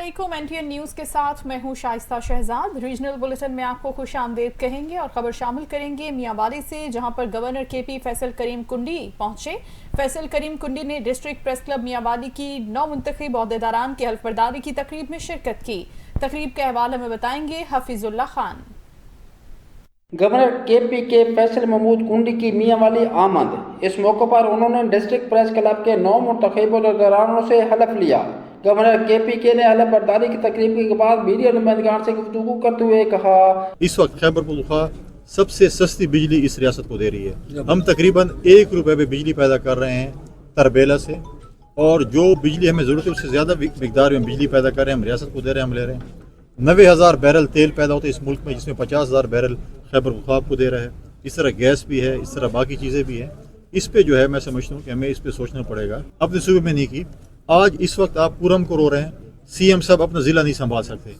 अस्सलाम वालेकुम। NTN news के साथ मैं हूं शाइस्ता शहजाद। रीजनल बुलेटिन में आपको खुश आमदेद कहेंगे और खबर शामिल करेंगे मियांवाली से, जहां पर गवर्नर KP फैसल करीम कुंडी पहुंचे। फैसल करीम कुंडी ने डिस्ट्रिक्ट प्रेस क्लब मियांवाली की 9 मुंतखब ओहदेदारान की हल्फबरदारी की तकरीब में शिरकत की। तकरीब के हवाले में बताएंगे हफीजुल्लाह खान। गवर्नर KP के फैसल महमूद कुंडी की मियांवाली आमद। इस मौके पर उन्होंने डिस्ट्रिक्ट प्रेस क्लब के 9 मुंतखब ओहदेदारानों से हलफ लिया। गवर्नर KP के ने हलफ बर्दारी की तकरीब के बाद मीडिया नुमाइंदगान से गुफ्तगू करते हुए कहा, इस वक्त खैबर पख्तूनख्वा सबसे सस्ती बिजली इस रियासत को दे रही है। हम तकरीबन 1 रुपये में बिजली पैदा कर रहे हैं तरबेला से, और जो बिजली हमें ज़रूरत है उससे ज़्यादा मिकदार में बिजली पैदा कर रहे हैं, हम रियासत को दे रहे हैं। हम ले रहे हैं 90,000 बैरल तेल पैदा होता है इस मुल्क में, जिसमें 50,000 बैरल खैबर पख्तूनख्वा को दे रहा है। इस तरह गैस भी है, इस तरह बाकी चीज़ें भी हैं। इस पे जो है मैं समझता हूँ कि हमें इस पे सोचना पड़ेगा। अपने सूबे में नहीं की, आज इस वक्त आप पूरम को रो रहे हैं, CM साहब अपना ज़िला नहीं संभाल सकते।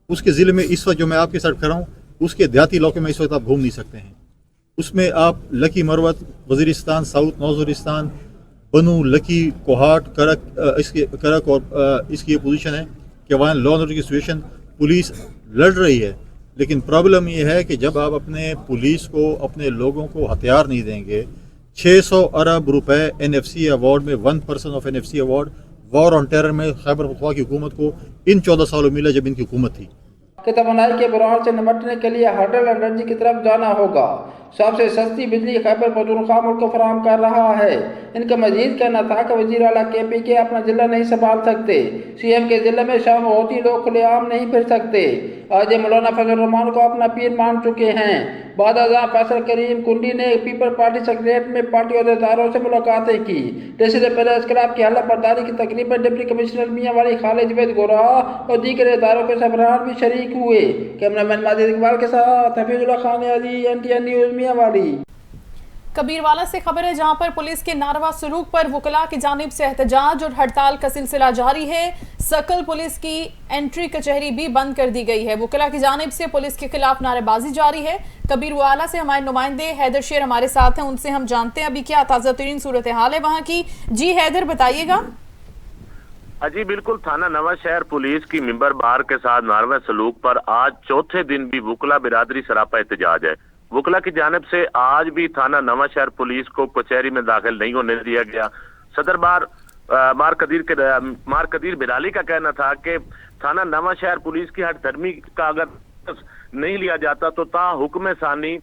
उसके ज़िले में इस वक्त जो मैं आपके साथ खड़ा हूँ, उसके देहाती इलाके में इस वक्त आप घूम नहीं सकते हैं। उसमें आप लकी, मरवत, वज़ीरिस्तान, साउथ नौजरिस्तान, बनू, लकी, कोहाट, करक और इसकी ये पोजीशन है कि वहाँ लॉ एंड ऑर्डर की सिचुएशन, पुलिस लड़ रही है। लेकिन प्रॉब्लम ये है कि जब आप अपने पुलिस को, अपने लोगों को हथियार नहीं देंगे, 600 अरब रुपए NFC अवार्ड में 1% of NFC award war on terror में खैबर पख्तूनख्वा की हुकूमत को इन 14 सालों मिला जब इनकी हुकूमत थी। कि तवानाई के बुरान से निपटने के लिए हाइड्रो एनर्जी की तरफ जाना होगा। सबसे सस्ती बिजली खैबर पख्तूनख्वा मुल्क को फराहम कर रहा है। इनका मजीद कहना था कि वज़ीर आला KP के अपना जिला नहीं संभाल सकते। CM के जिले में शाम होती लोग खुलेआम नहीं फिर सकते। आज ये मौलाना फजल रहमान को अपना पीर मान चुके हैं। बाद फैसल करीम कुंडी ने पीपल पार्टी सेक्रेटरीट में पार्टी अहदेदारों से मुलाकातें की। डिस्ट्रिक्ट प्रेस क्लब की हलफ बर्दारी की तकरीब में डिप्टी कमिश्नर मियांवाली खालिद जवेद गोरा और दीगर इदारों के सरबराह भी शरीक हुए। कैमरामैन माजिद इकबाल के साथ हफीजुल्लाह खान अली, NTN न्यूज़ मियांवाली। कबीरवाला से खबर है, जहां पर पुलिस के नारवा सलूक पर वकला की जानिब से एहतजाज और हड़ताल का सिलसिला जारी है। सकल पुलिस की एंट्री कचहरी भी बंद कर दी गई है। वकला की जानिब से पुलिस के खिलाफ नारेबाजी जारी है। कबीरवाला से हमारे नुमाइंदे हैदर शेर हमारे साथ हैं, उनसे हम जानते हैं अभी क्या ताज़ा तरीन सूरत हाल है वहाँ की। जी हैदर, बताइएगा। जी बिल्कुल, थाना नवा शहर पुलिस की मिंबर बार के साथ नारवा सलूक पर आज चौथे दिन भी वकला बिरादरी सरापा एहतजाज है। वकला की जानिब से आज भी थाना नवा शहर पुलिस को कचहरी में दाखिल नहीं होने दिया गया। सदर मार कदीर बिराली का कहना था कि थाना नवा शहर पुलिस की हड़धर्मी का अगर नहीं लिया जाता तो ता हुक्म सानी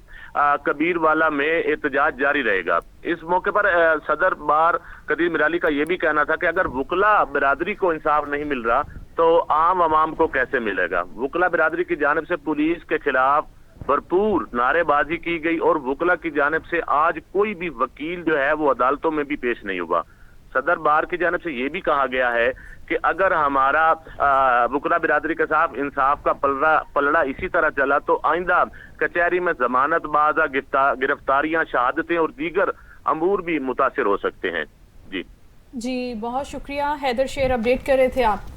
कबीरवाला में एहतजाज जारी रहेगा। इस मौके पर सदर बार कदीर बिराली का यह भी कहना था कि अगर वकला बिरादरी को इंसाफ नहीं मिल रहा तो आम आवाम को कैसे मिलेगा। वकला बिरादरी की जानिब से पुलिस के खिलाफ भरपूर नारेबाजी की गई और वकला की जानिब से आज कोई भी वकील जो है वो अदालतों में भी पेश नहीं हुआ। सदर बार की जानिब से ये भी कहा गया है कि अगर हमारा वकला बिरादरी के साथ इंसाफ का पलड़ा इसी तरह चला तो आइंदा कचहरी में जमानत बाजा, गिरफ्तारियां, शहादतें और दीगर अमूर भी मुतासिर हो सकते हैं। जी बहुत शुक्रिया हैदर शेर, अपडेट कर रहे थे आप।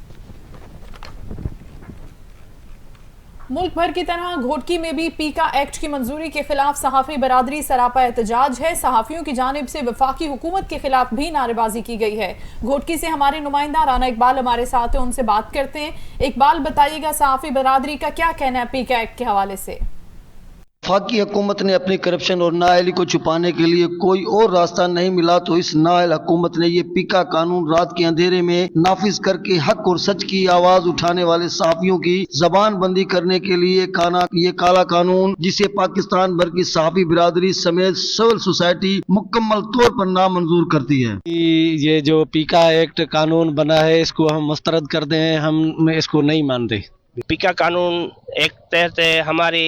मुल्क भर की तरह घोटकी में भी पीका एक्ट की मंजूरी के खिलाफ सहाफ़ी बरादरी सरापा एहतजाज है। सहाफ़ियों की जानिब से वफाकी हुकूमत के खिलाफ भी नारेबाजी की गई है। घोटकी से हमारे नुमाइंदा राना इकबाल हमारे साथ हैं, उनसे बात करते हैं। इकबाल, बताइएगा सहाफ़ी बरादरी का क्या कहना है पीका एक्ट के हवाले से? वफाकी हुकूमत ने अपनी करप्शन और नाअहली को छुपाने के लिए कोई और रास्ता नहीं मिला तो इस नाअहल हुकूमत ने ये पीका कानून रात के अंधेरे में नाफिज करके हक और सच की आवाज उठाने वाले सहाफियों की जबान बंदी करने के लिए ये काला कानून, जिसे पाकिस्तान भर की सहाफी बिरादरी समेत सिविल सोसाइटी मुकम्मल तौर पर नामंजूर करती है। ये जो पीका एक्ट कानून बना है इसको हम मुस्तरद करते हैं, हम इसको नहीं मानते। पीका कानून एक तहत हमारी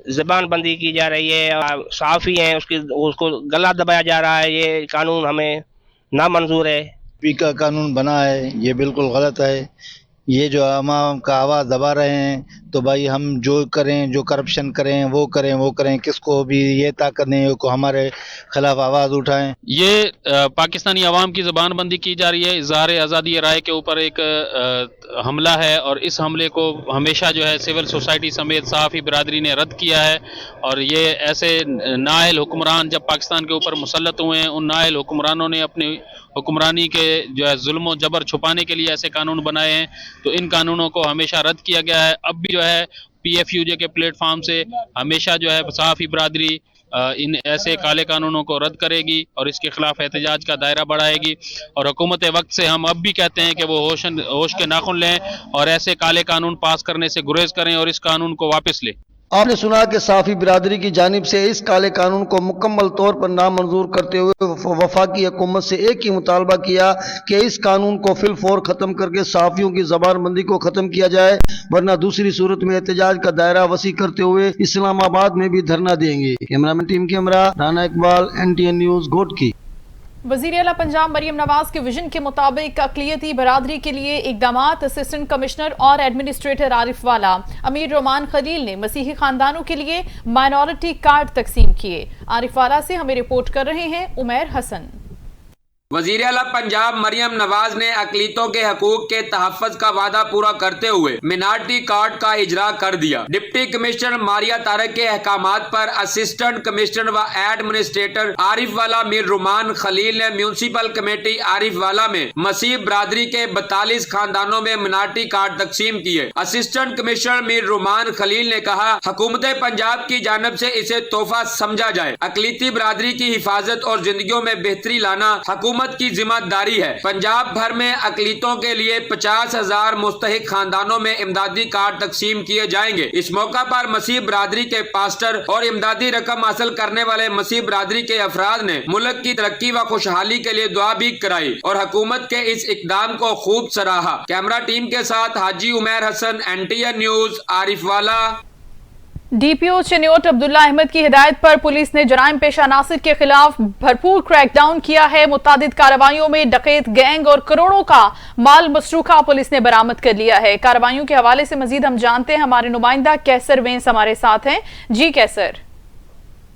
ज़बान बंदी की जा रही है, सहाफ़ी हैं उसको गला दबाया जा रहा है। ये कानून हमें नामंजूर है। पीका कानून बना है ये बिल्कुल गलत है। ये जो अवाम का आवाज़ दबा रहे हैं तो भाई हम जो करें, जो करप्शन करें वो करें, किसको भी ये ताकत नहीं है को हमारे खिलाफ आवाज़ उठाएं। ये पाकिस्तानी अवाम की ज़बान बंदी की जा रही है। इज़हार आज़ादी राय के ऊपर एक हमला है और इस हमले को हमेशा जो है सिविल सोसाइटी समेत सहाफ़ी बिरादरी ने रद्द किया है। और ये ऐसे नाअहल हुक्मरान जब पाकिस्तान के ऊपर मुसल्लत हुए हैं, उन नाअहल हुक्मरानों ने अपनी हुक्मरानी के जो है जुल्म और जबर छुपाने के लिए ऐसे कानून बनाए हैं तो इन कानूनों को हमेशा रद्द किया गया है। अब भी जो है PFUJ के प्लेटफॉर्म से हमेशा जो है सहाफ़ी बिरादरी इन ऐसे काले कानूनों को रद्द करेगी और इसके खिलाफ एहतजाज का दायरा बढ़ाएगी। और हुकूमत वक्त से हम अब भी कहते हैं कि वो होश के नाखुन लें और ऐसे काले कानून पास करने से गुरेज करें और इस कानून को वापस लें। आपने सुना कि साफी बिरादरी की जानिब से इस काले कानून को मुकम्मल तौर पर नामंजूर करते हुए वफाकी हुकूमत से एक ही मुतालबा किया कि इस कानून को फिलफौर ख़त्म करके साफियों की ज़बानबंदी को ख़त्म किया जाए, वरना दूसरी सूरत में एहतजाज का दायरा वसी करते हुए इस्लामाबाद में भी धरना देंगे। Cameraman team camera Rana Iqbal, NTN news, Ghotki. वज़ीर आला पंजाब मरियम नवाज के विजन के मुताबिक अक़लियती बरादरी के लिए इक़दामात असिस्टेंट कमिश्नर और एडमिनिस्ट्रेटर आरिफ वाला अमीर रोमान खलील ने मसीही खानदानों के लिए माइनॉरिटी कार्ड तकसीम किए। आरिफ वाला से हमें रिपोर्ट कर रहे हैं उमैर हसन। वज़ीर आला पंजाब मरियम नवाज ने अक़लियतों के हकूक के तहफ़्फ़ुज़ का वादा पूरा करते हुए मिनार्टी कार्ड का इजरा कर दिया। डिप्टी कमिश्नर मारिया तारक के अहकामात पर असिस्टेंट कमिश्नर व एडमिनिस्ट्रेटर आरिफ वाला मीर रुमान खलील ने म्यूनसिपल कमेटी आरिफ वाला में मसीह बरादरी के 42 खानदानों में मिनार्टी कार्ड तकसीम किए। असिस्टेंट कमिश्नर मीर रुमान खलील ने कहा, हुकूमत पंजाब की जानब से इसे तोहफा समझा जाए। अक़लियती बरादरी की हिफाजत और जिंदगियों में बेहतरी लाना हुकूमत की जिम्मेदारी है। पंजाब भर में अक़लियतों के लिए 50,000 मुस्तहिक खानदानों में इमदादी कार्ड तकसीम किए जाएंगे। इस मौका पर मसीह बरादरी के पास्टर और इमदादी रकम हासिल करने वाले मसीह बरादरी के अफराद ने मुल्क की तरक्की व खुशहाली के लिए दुआ भी कराई और हुकूमत के इस इकदाम को खूब सराहा। कैमरा टीम के साथ हाजी उमैर हसन, NTN न्यूज़, आरिफ वाला। DPO चनियोट अब्दुल्ला अहमद की हिदायत पर पुलिस ने जराइम पेश अनासिर के खिलाफ भरपूर क्रैकडाउन किया है। मुतादिद कार्रवाइयों में डकैत गैंग और करोड़ों का माल मसरूखा पुलिस ने बरामद कर लिया है। कार्रवाइयों के हवाले से मजीद हम जानते हैं, हमारे नुमाइंदा कैसर वेंस हमारे साथ हैं। जी कैसर।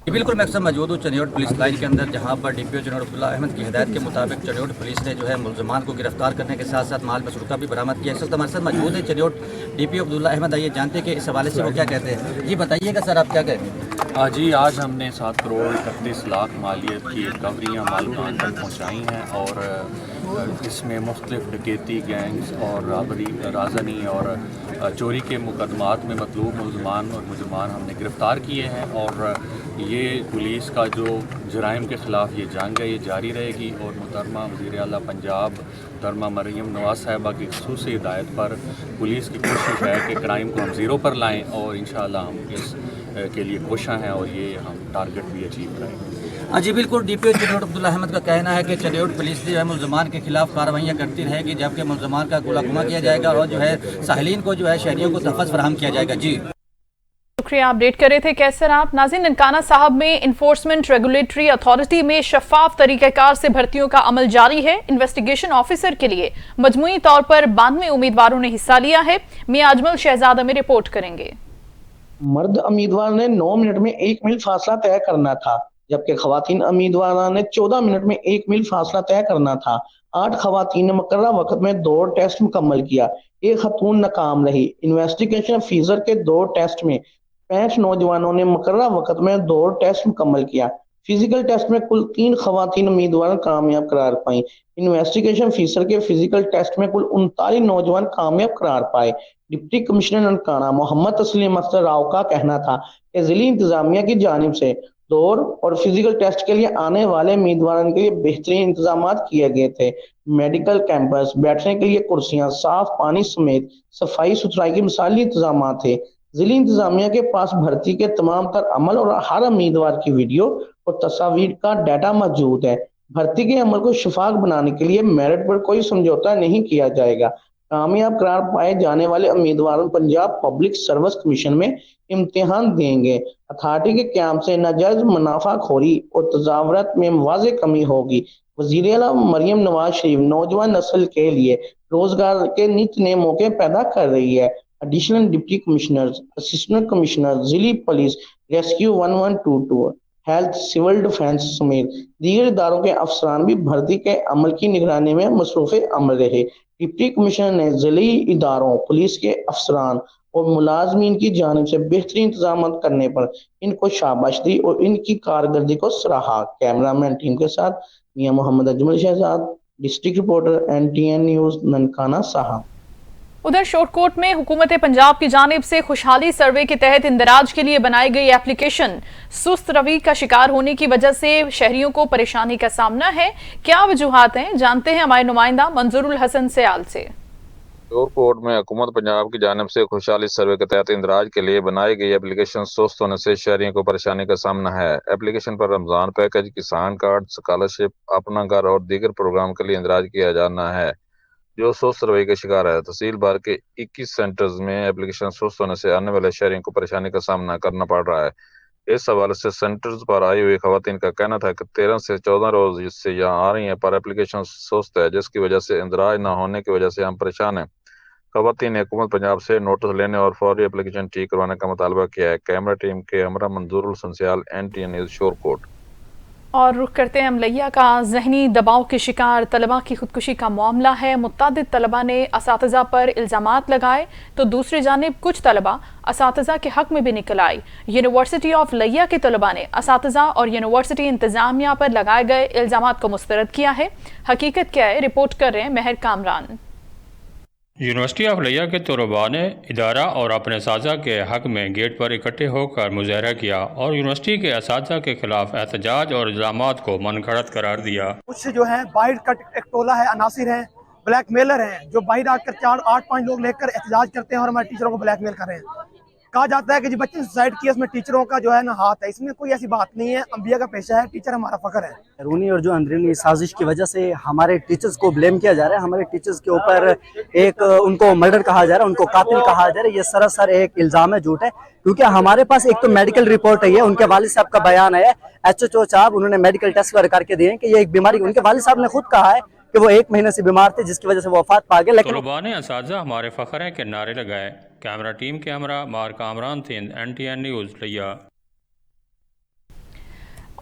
बिल्कुल, मैं अक्सर मौजूद हूँ चनियोट पुलिस लाइन के अंदर, जहाँ पर DPO चनियोट अब्दुल्ला अहमद की हिदायत के मुताबिक चनियोट पुलिस ने जो है मुलजमान को गिरफ्तार करने के साथ साथ माल मसरूका भी बरामद किया। इस वक्त हमारे साथ मौजूद है चनियोट DPO अब्दुल्ला अहमद। आइए जानते हैं कि इस हवाले से वो क्या कहते हैं। जी बताइएगा सर, आप क्या कहते हैं। जी, आज हमने 7 करोड़ 31 लाख मालियत की रिकवरियाँ मालकान तक पहुँचाई हैं और इसमें मुख्तलिफ डकैती गैंग्स और राजनी और चोरी के मुकदमात में मतलूब मुलजमान और मुजरमान हमने गिरफ़्तार किए हैं। और ये पुलिस का जो जराइम के ख़िलाफ़ ये जंग है, ये जारी रहेगी। और मुहतरमा वज़ीर आला पंजाब मुहतरमा मरियम नवाज़ साहिबा की ख़ुसूसी हिदायत पर पुलिस की कोशिश है कि क्राइम को हम ज़ीरो पर लाएँ और इंशाअल्लाह हम इस के लिए कोशिश हैं और ये हम टारगेट भी अचीव करेंगे। हाँ जी बिल्कुल, DPO चनियोट अब्दुल्ला अहमद का कहना है कि चनियोट पुलिस जो है मुलजमान के खिलाफ कार्रवाइयाँ करती रहेगी, जबकि मुलजमान का गुलाकुमा किया जाएगा और जो है साहिलीन को जो है शहरियों को तहफ़्फ़ुज़ फराहम किया जाएगा। जी शुक्रिया, अपडेट कर रहे थे कैसर आप। नाज़रीन, ननकाना साहब में इन्फोर्समेंट रेगुलेटरी अथॉरिटी में शफाफ तरीक़ाकार से भर्तियों का अमल जारी है। इन्वेस्टिगेशन ऑफिसर के लिए मजमूई तौर पर 92 उम्मीदवारों ने हिस्सा लिया है। मियां अजमल शहजादा में रिपोर्ट करेंगे। मर्द उम्मीदवार ने 9 मिनट में 1 मील फासला तय करना था, जबकि खवातीन उम्मीदवार ने 14 मिनट में 1 मील फासला तय करना था। 8 खवातीन ने मुकर्रर वक्त में 2 टेस्ट मुकम्मल किया, एक खतून नाकाम रही। इन्वेस्टिगेशन ऑफिसर के 2 टेस्ट में 65 नौजवानों ने मुकर्रर वक्त में 2 टेस्ट मुकम्मल किया। फिजिकल टेस्ट में कुल 3 खवातीन उम्मीदवार कामयाब करार पाई। इन्वेस्टिगेशन ऑफिसर के फिजिकल टेस्ट में कुल 39 नौजवान कामयाब करार पाए। डिप्टी कमिश्नर ननकाना मोहम्मद तस्लीम अख्तर राव का कहना था कि जिली इंतजामिया की जानिब से दौर और फिजिकल टेस्ट के लिए आने वाले उम्मीदवारों के लिए बेहतरीन इंतजाम किए गए थे। मेडिकल कैंपस, बैठने के लिए कुर्सियां, साफ पानी समेत सफाई सुथराई के मिसाली इंतजाम थे। जिली इंतजामिया के पास भर्ती के तमाम तर अमल और हर उम्मीदवार की वीडियो और तस्वीर का डाटा मौजूद है। भर्ती के अमल को शफाफ बनाने के लिए मेरिट पर कोई समझौता नहीं किया जाएगा। कामयाब करार पाए जाने वाले उम्मीदवारों पंजाब पब्लिक सर्विस कमीशन में इम्तिहान देंगे। अथॉरिटी के क्याम से नाजायज मुनाफाखोरी और तजावरत में वाज़ेह कमी होगी। वज़ीर आला मरियम नवाज शरीफ नौजवान नस्ल के लिए रोजगार के नित नए मौके पैदा कर रही है। Additional deputy commissioner, assistant commissioner, जिली police, rescue 1122, health, civil defence समेत दीगर इदारों के अफसरान भी भर्ती के अमल की निगरानी में मसरूफ अमल रहे। डिप्टी कमिश्नर ने जिली इदारों, पुलिस के अफसरान और मुलाजमीन की जानिब से बेहतरीन इंतजाम करने पर इनको शाबाश दी और इनकी कारकर्दगी को सराहा। कैमरामैन टीम के साथ मियां Mohammad Ajmal Shahzad, district reporter NTN news Nankana Sahib. उधर शोरकोट में हुकूमत पंजाब की जानिब से खुशहाली सर्वे के तहत इंदराज के लिए बनाई गई एप्लीकेशन सुस्त रवि का शिकार होने की वजह से शहरियों को परेशानी का सामना है। क्या वजूहात हैं, जानते हैं हमारे नुमाइंदा मंजूरुल हसन सयाल से। शोरकोट में हुकूमत पंजाब की जानिब से खुशहाली सर्वे के तहत इंदराज के लिए बनाई गई एप्लीकेशन सुस्त होने से शहरियों को परेशानी का सामना है। एप्लीकेशन पर रमजान पैकेज, किसान कार्ड, स्कॉलरशिप, अपना घर और दीगर प्रोग्राम के लिए इंदराज किया जाना है जो सुस्त रवैये का शिकार है। तहसील बार के 21 सेंटर्स में एप्लीकेशन सुस्त होने से आने वाले शहरियों को परेशानी का सामना करना पड़ रहा है। इस हवाले से सेंटर्स पर आई हुई खवातीन का कहना था कि 13 से 14 रोज से यहाँ आ रही हैं पर एप्लीकेशन सुस्त है, जिसकी वजह से इंदराज न होने की वजह से हम परेशान हैं। खवातीन ने हुकूमत पंजाब से नोटिस लेने और फौरी एप्लीकेशन ठीक करवाने का मुतालबा किया है। कैमरा टीम के हमरा मंजूरुल हसन सयाल, NTN न्यूज़, शोरकोट। और रुख करते हैं अमलैया का। ज़हनी दबाव के शिकार तलबा की खुदकुशी का मामला है। मुत्तादिद तलबा ने असातिज़ा पर इल्ज़ामात लगाए तो दूसरी जानिब कुछ तलबा असातिज़ा के हक़ में भी निकल आई। यूनिवर्सिटी ऑफ लैया के तलबा ने असातिज़ा और यूनिवर्सिटी इंतज़ामिया पर लगाए गए इल्ज़ामात को मुस्तरद किया है। हकीकत क्या है, रिपोर्ट कर रहे हैं महर कामरान। यूनिवर्सिटी ऑफ लैया के तलबा ने इदारा और अपने असातिज़ा के हक़ में गेट पर इकट्ठे होकर मुजाहरा किया और यूनिवर्सिटी के असातिज़ा के खिलाफ एहतजाज और इल्ज़ामात को मनगढ़ंत करार दिया। कुछ जो है बाहर का एक टोला है, अनासिर हैं, ब्लैकमेलर हैं, जो बाहर आकर 4-8-5 लोग लेकर एहतजाज करते हैं और हमारे टीचरों को ब्लैकमेल कर रहे हैं। कहा जाता है कि जो बच्चे सुसाइड किए उसमें टीचरों का जो है ना हाथ है। इसमें कोई ऐसी बात नहीं है, अंबिया का पेशा है, टीचर हमारा फख्र है। रूनी और जो अंदरूनी साजिश की वजह से हमारे टीचर्स को ब्लेम किया जा रहा है। हमारे टीचर्स के ऊपर एक उनको मर्डर कहा जा रहा है, उनको कातिल कहा जा रहा है। ये सरासर एक इल्ज़ाम है, झूठ है। क्योंकि हमारे पास एक तो मेडिकल रिपोर्ट है, उनके वालिद साहब का बयान है, HHO साहब उन्होंने मेडिकल टेस्ट करके दिए कि ये एक बीमारी, उनके वालिद साहब ने खुद कहा है कि वो 1 महीने से बीमार थे जिसकी वजह से वो वफात पा गए। लेकिन तलबा ने असातिज़ा हमारे फख्र है के नारे लगाए। कैमरा टीम के हमरा मार कामरान थे, NTN न्यूज़ लैया।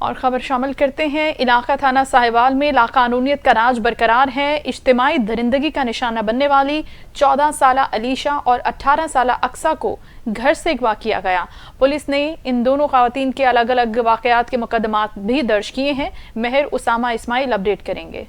और खबर शामिल करते हैं। इलाका थाना साहिवाल में लाकानूनियत का राज बरकरार है। इज्तिमाई दरिंदगी का निशाना बनने वाली 14 साला अलीशा और 18 साला अक्सा को घर से अगवा किया गया। पुलिस ने इन दोनों खवातीन के अलग अलग वाक़यात के मुकदमात भी दर्ज किए हैं। महर उसामा इस्माइल अपडेट करेंगे।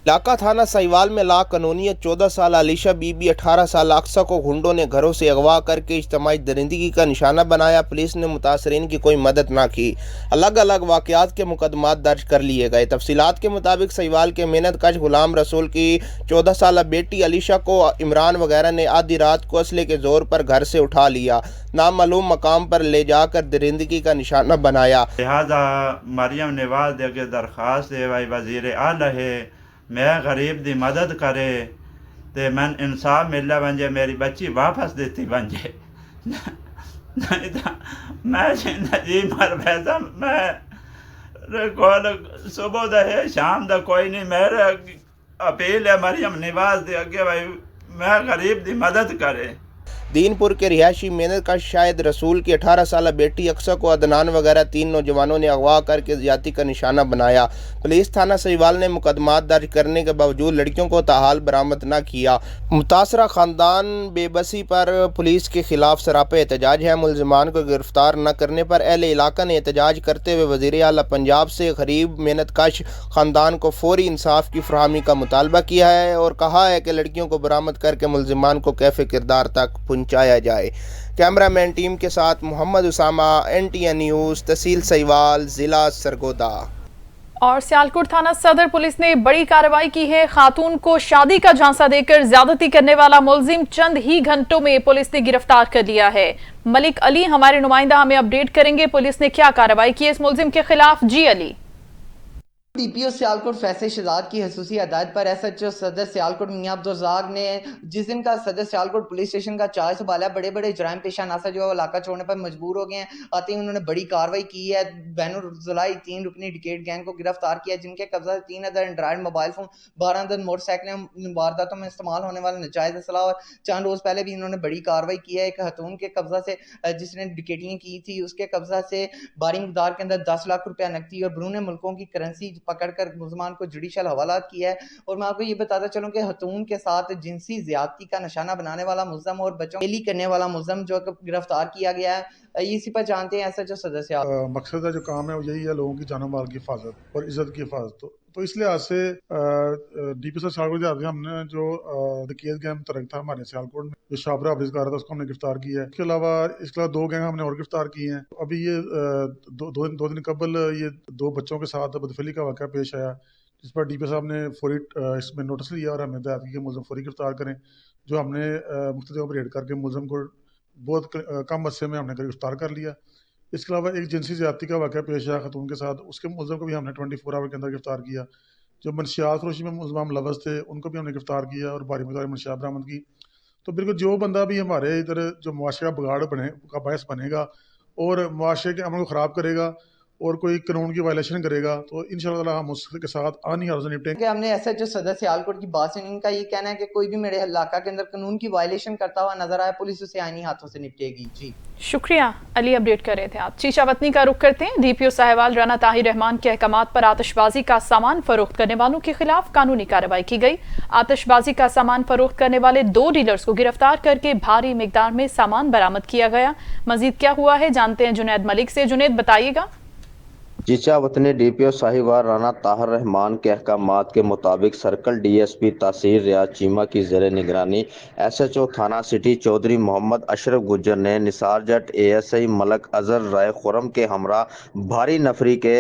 इलाका थाना साहिवाल में लाकानूनियत 14 साल अलीशा बीबी 18 साल अक्सा को गुंडों ने घरों से अगवा करके इज्तिमाई दरिंदगी का निशाना बनाया। पुलिस ने मुतासरीन की कोई मदद ना की। अलग अलग वाक़यात के मुकदमात दर्ज कर लिए गए। तफसीलात के मुताबिक साहिवाल के मेहनत कश गुलाम रसूल की 14 साल बेटी अलीशा को इमरान वगैरह ने आधी रात को असले के जोर पर घर से उठा लिया, नामालूम मकाम पर ले जाकर दरिंदगी का निशाना बनाया। लिहाजा मरियम नवाज दे के दरख्वास्त है भाई वज़ीर आला है मैं गरीब दी मदद करे ते मैं इंसाफ मिला बन मेरी बच्ची वापस देती बन जाए नहीं तो मैं जिंदगी मर बैठा। मैं सुबह दा है शाम दा कोई नहीं। मेरे अपील है मरियम नवाज दे अगे भाई मैं गरीब दी मदद करे। दीनपुर के रिहायशी मेहनत का शायद रसूल की 18 साल बेटी अक्सा को अदनान वगैरह 3 नौजवानों ने अगवा करके ज्यादती का निशाना बनाया। पुलिस थाना साहिवाल ने मुकदमात दर्ज करने के बावजूद लड़कियों को ताहाल बरामद न किया। मुतासरा खानदान बेबसी पर पुलिस के खिलाफ सरापा एहतजाज है। मुलजमान को गिरफ्तार न करने पर अहले इलाका ने एहतजाज करते हुए वज़ीर आला पंजाब से गरीब मेहनत कश खानदान को फौरी इंसाफ की फरहमी का मुतालबा किया है और कहा है कि लड़कियों को बरामद करके मुलजमान को कैफ़े किरदार तक पहुँचाया जाए। कैमरामैन टीम के साथ मोहम्मद उसामा, NTN न्यूज़, तहसील साहिवाल, ज़िला सरगोदा। और सियालकोट थाना सदर पुलिस ने बड़ी कार्रवाई की है। खातून को शादी का झांसा देकर ज्यादती करने वाला मुलजिम चंद ही घंटों में पुलिस ने गिरफ्तार कर लिया है। मलिक अली हमारे नुमाइंदा हमें अपडेट करेंगे पुलिस ने क्या कार्रवाई की है इस मुलजिम के खिलाफ। जी अली। DPO सियालकोट फैसल शहजाद की खसूसी हदायत पर SHO सदर सियालकोट मियां अब्दुर्रज़ाक ने जिस दिन का सदर सियालकोट पुलिस स्टेशन का चार्ज संभाला, बड़े बड़े जराइम पेशा नासा जो है इलाका छोड़ने पर मजबूर हो गए हैं। आते ही उन्होंने बड़ी कार्रवाई की है। बैनुल-ज़ुलाई 3 रुकनी डिकेट गैंग को गिरफ्तार किया जिनके कब्जा 3000 एंड्रॉइड मोबाइल फोन, 12 दर्जन मोटरसाइकिलें, वारदातों में इस्तेमाल होने वाले नाजायज असला। और चंद रोज पहले भी इन्होंने बड़ी कार्रवाई की है। एक खतून के कब्जा से जिसने डिकेटियाँ की थी उसके कब्जा से भारी मकदार के अंदर 10 लाख रुपया नकदी और बैरून मुल्कों की करेंसी पकड़कर मुलजमान को जुडिशल हवाला किया है। और मैं आपको ये बताता चलूं कि खतून के साथ जिनसी ज्यादती का निशाना बनाने वाला मुलजम और बच्चों को करने वाला मुलजम जो गिरफ्तार किया गया है। इसी पर जानते हैं ऐसा जो सदस्य मकसद का जो काम है वो यही है, लोगों की जानो माल की हिफाजत और इज्जत की हिफाजत। तो इस लिहाज से डीपी सर सियालकोट हमने जो केस गैंग मुतरक था हमारे सियालकोट में, जो शाबरा हफीज कर रहा था, उसको हमने गिरफ्तार किया है। इसके अलावा 2 गैंग हमने और गिरफ्तार किए हैं। अभी ये दो दिन कबल ये 2 बच्चों के साथ बदफली का वाक़या पेश आया, जिस पर डीपी साहब ने फौरी इसमें नोटिस लिया और हमें हदायत की कि मुलज़िम फौरी गिरफ्तार करें, जो हमने मुख्तलिफ जगहों पर रेड करके मुलज़िम को बहुत कम अरसे में हमने गिरफ्तार कर लिया। इसके अलावा एक जिनसी ज़्यादती का वाक़या पेश आया खतून के साथ, उसके मुलज़िम को भी हमने 24 आवर के अंदर गिरफ्तार किया। जो मनशियात फरोशी में मुलज़िम मुलव्वस थे, उनको भी हमने गिरफ्तार किया और भारी मकदार मनशियात बरामद की। तो बिल्कुल जो बंदा भी हमारे इधर जो मुआशरे का बिगाड़ का बायस बनेगा और मुआशरे के अमल को ख़राब करेगा और कोई कानून की वायलेशन करेगा, तो इंशाअल्लाह हम उसके साथ आनी हाल से निपटेंगे। हमने SHO सदर सियालकोट की बात सुनी, इनका ये कहना है कि कोई भी मेरे इलाका के अंदर कानून की वायलेशन करता हुआ नजर आए, पुलिस उसे आईनी हाथों से निपटेगी। जी शुक्रिया अली, अपडेट कर रहे थे आप। चीचा वतनी का रुख करते हैं। DPO साहिवाल राना ताहिर रहमान के अहकामात पर आतिशबाजी का सामान फरोख्त करने वालों के खिलाफ कानूनी कार्रवाई की गई। आतिशबाजी का सामान फरोख्त करने वाले 2 डीलर्स को गिरफ्तार करके भारी मिकदार में सामान बरामद किया गया। मजीद क्या हुआ है जानते हैं जुनैद मलिक से। जुनैद बताइएगा। चीचा वतनी DPO साहिवाल राना ताहिर रहमान के अहकामात के मुताबिक सर्कल DSP तहसील रियाज चीमा की ज़ेर निगरानी SHO थाना सिटी चौधरी मोहम्मद अशरफ गुज्जर ने निसार जट ASI मलक अजहर राय खुरम के हमरा भारी नफरी के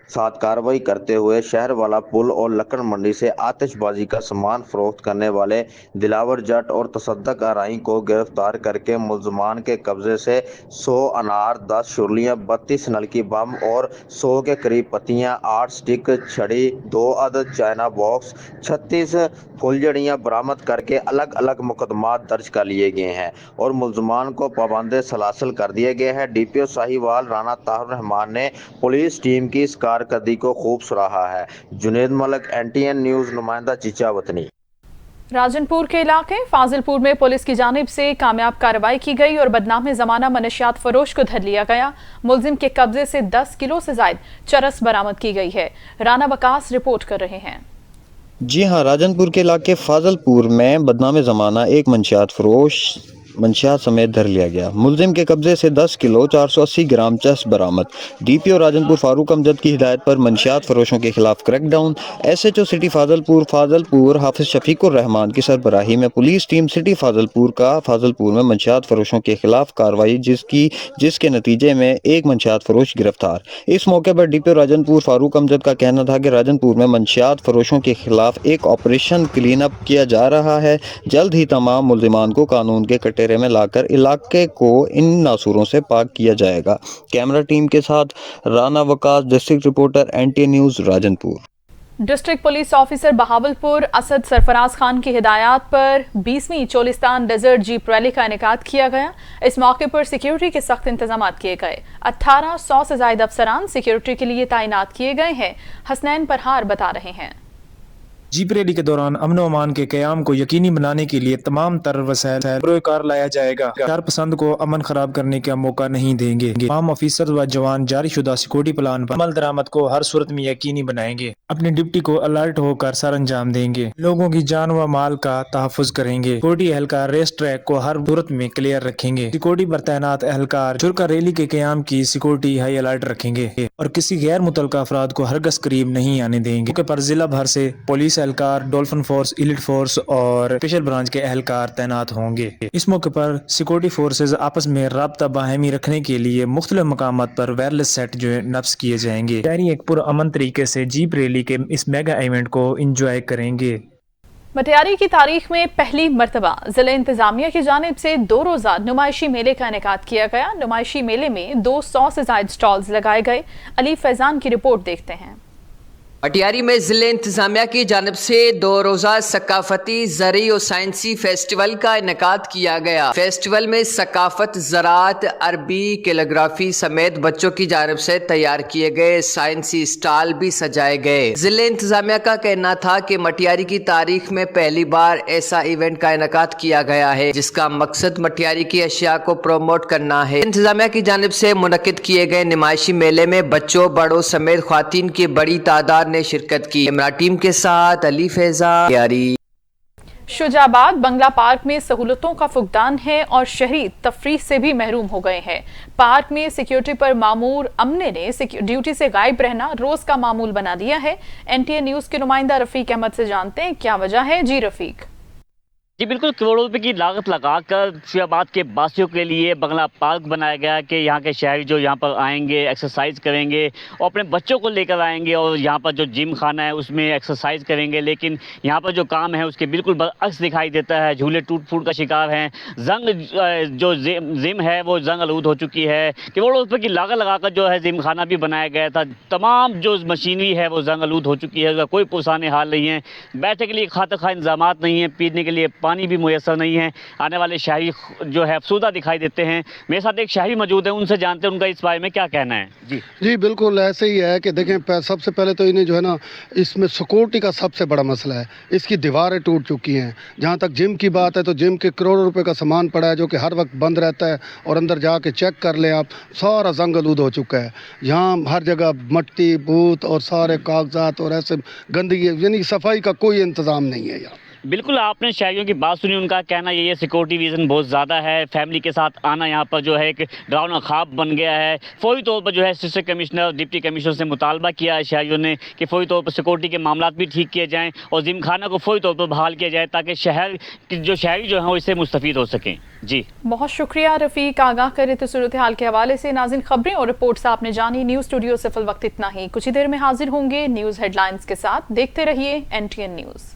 साथ कार्रवाई करते हुए शहर वाला पुल और लकड़ मंडी से आतिशबाजी का सामान फरोख्त करने वाले दिलावर जट और तसद्दक आराई को गिरफ्तार करके मुलजमान के कब्जे से 100 अनार, 10 शुरलियाँ, 32 नलकी बम और 100 के करीब पत्तियाँ, 8 स्टिक छड़ी, 2 अदद चाइना बॉक्स, 36 फुलझड़ियाँ बरामद करके अलग अलग मुकदमात दर्ज कर लिए गए हैं और मुलजमान को पाबंद सलासल कर दिए गए हैं। DPO साहिवाल राना ताहिर रहमान ने पुलिस टीम की इस कारकर्दगी को खूब सराहा है। जुनैद मलिक, NTN न्यूज़, नुमाइंदा चीचा वतनी। राजनपुर के इलाके फाजिलपुर में पुलिस की जानिब से कामयाब कार्रवाई की गई और बदनाम जमाना मनशियात फरोश को धर लिया गया। मुलजिम के कब्जे से 10 किलो से ज्यादा चरस बरामद की गई है। राना वकास रिपोर्ट कर रहे हैं। जी हां, राजनपुर के इलाके फाजिलपुर में बदनाम जमाना एक मनशियात फरोश मंशियात समेत धर लिया गया। मुलजिम के कब्जे से 10 किलो 480 ग्राम चरस बरामद। DPO राजनपुर फारूक अमजद की हिदायत पर मंशियात फरोशों के खिलाफ क्रैकडाउन। SHO सिटी फाजिलपुर हाफिज शफीकुर रहमान की सरबराही में पुलिस टीम सिटी फाजिलपुर में मंशियात फरोशों के खिलाफ कार्रवाई जिसके नतीजे में एक मंशियात फरोश गिरफ्तार। इस मौके पर DPO राजनपुर फारूक अमजद का कहना था कि राजनपुर में मंशियात फरोशों के खिलाफ एक ऑपरेशन क्लीन अप किया जा रहा है। जल्द ही तमाम मुलजिमान को कानून के कटेरे में लाकर इलाके को इन नासूरों से पाक किया जाएगा। कैमरा टीम के साथ Rana Waqas, district reporter, NTN news, Rajanpur. District police officer Bahawalpur Asad Sarfaraz Khan की हिदायत पर 20वीं चोलिस्तान डेजर्ट जीप रैली का इनेकाद किया गया। इस मौके पर सिक्योरिटी के सख्त इंतजाम किए गए। 1800 से ज्यादा अफसरान सिक्योरिटी के लिए तैनात किए गए हैं। हसनैन परहार बता रहे हैं। जीप रैली के दौरान अमन और अमान के कयाम को यकीनी बनाने के लिए तमाम तर वसाइल कार लाया जाएगा। शरारत पसंद को अमन खराब करने का मौका नहीं देंगे। तमाम ऑफिसर व जवान जारी शुदा सिक्योरिटी प्लान पर अमल दरामद को हर सूरत में यकीनी बनाएंगे। अपनी ड्यूटी को अलर्ट होकर सर अंजाम देंगे। लोगों की जान व माल का तहफ़्फ़ुज़ करेंगे। सिक्योरिटी एहलकार रेस ट्रैक को हर सूरत में क्लियर रखेंगे। सिक्योरिटी पर तैनात एहलकार जुर्का रैली के कयाम की सिक्योरिटी हाई अलर्ट रखेंगे और किसी गैर मुतल्लिक़ अफराद को हरगज़ करीब नहीं आने देंगे। मौके पर जिला भर से पुलिस एहलकार, डॉल्फिन फोर्स, एलीट फोर्स और स्पेशल ब्रांच के एहलकार तैनात होंगे। इस मौके पर सिक्योरिटी फोर्सेज आपस में राब्ता बाहमी रखने के लिए मुख्तलिफ मकामात पर वायरलेस सेट जो नफ्स किए जाएंगे। शहरी एक पुरअमन तरीके से जीप रैली के इस मेगा इवेंट को एंजॉय करेंगे। मटियारी की तारीख में पहली मरतबा जिला इंतजामिया की जानिब से 2 रोज़ा नुमाइशी मेले का इनेकाद किया गया। नुमाइशी मेले में 200 से ज्यादा स्टॉल्स लगाए गए। अली फैजान की रिपोर्ट देखते हैं। मटियारी में ज़िले इंतज़ामिया की जानिब से 2 रोज़ा सकाफती, ज़री और साइंसी फेस्टिवल का इनेकाद किया गया। फेस्टिवल में सकाफत, ज़राअत, अरबी, कैलीग्राफी समेत बच्चों की जानिब से तैयार किए गए साइंसी स्टॉल भी सजाए गए। ज़िले इंतज़ामिया का कहना था कि मटियारी की तारीख में पहली बार ऐसा इवेंट का इनेकाद किया गया है जिसका मकसद मटियारी की अशिया को प्रोमोट करना है। इंतज़ामिया की जानिब से मुनक्किद किए गए नुमाइशी मेले में बच्चों, बड़ों समेत ख्वातीन की बड़ी तादाद ने शिरकत की। कैमरा टीम के साथ अली फैजा। शुजाबाद बंगला पार्क में सहूलतों का फुकदान है और शहरी तफरीह से भी महरूम हो गए हैं। पार्क में सिक्योरिटी पर मामूर अमले ने ड्यूटी से गायब रहना रोज का मामूल बना दिया है। NTA न्यूज के नुमाइंदा रफीक अहमद से जानते हैं क्या वजह है। जी रफीक। जी बिल्कुल, करोड़ों रुपए की लागत लगाकर शुजाबाद के वासियों के लिए बंगला पार्क बनाया गया कि यहाँ के शहरी जो यहाँ पर आएंगे एक्सरसाइज करेंगे और अपने बच्चों को लेकर आएंगे और यहाँ पर जो जिम खाना है उसमें एक्सरसाइज करेंगे, लेकिन यहाँ पर जो काम है उसके बिल्कुल बरअक्स दिखाई देता है। झूले टूट फूट का शिकार हैं, जंग जो जिम है वो जंग आलूद हो चुकी है। करोड़ों रुपये की लागत लगाकर जो है जिम खाना भी बनाया गया था, तमाम जो मशीनरी है वो जंग आलूद हो चुकी है, उसका कोई पुरसाने हाल नहीं है। बैठने के लिए खातर खा इंतजाम नहीं है, पीने के लिए पानी भी मुयसर नहीं है। आने वाले शहरी जो है अफसुदा दिखाई देते हैं। मेरे साथ एक शहरी मौजूद है, उनसे जानते हैं उनका इस बारे में क्या कहना है। जी बिल्कुल ऐसे ही है कि देखें, सबसे पहले तो इन्हें जो है ना इसमें सिक्योरिटी का सबसे बड़ा मसला है। इसकी दीवारें टूट चुकी हैं। जहाँ तक जिम की बात है तो जिम के करोड़ों रुपए का सामान पड़ा है जो कि हर वक्त बंद रहता है और अंदर जाके चेक कर लें आप, सारा जंग आलूद हो चुका है। यहाँ हर जगह मट्टी बूत और सारे कागजात और ऐसे गंदगी, यानी सफाई का कोई इंतजाम नहीं है यहाँ। बिल्कुल, आपने शहरियों की बात सुनी, उनका कहना ये सिक्योरिटी रीज़न बहुत ज़्यादा है। फैमिली के साथ आना यहाँ पर जो है एक डरावना ख्वाब बन गया है। फौरी तौर पर जो है असिस्टेंट कमिश्नर डिप्टी कमिश्नर से मुतालबा किया है शहरियों ने कि फौरी तौर पर सिक्योरिटी के मामला भी ठीक किए जाएँ और जिम खाना को फौरी तौर पर बहाल किया जाए ताकि शहर जो शहरी जो हैं वो इससे मुस्तफ़ीद हो सकें। जी बहुत शुक्रिया रफ़ीक, आगाह कर रहे थे सूरत हाल के हवाले से। नाज़रीन, खबरें और रिपोर्ट्स आपने जानी। न्यूज़ स्टूडियो से फिल वक्त इतना ही। कुछ ही देर में हाजिर होंगे न्यूज़ हेडलाइंस के साथ। देखते रहिए NTN न्यूज़।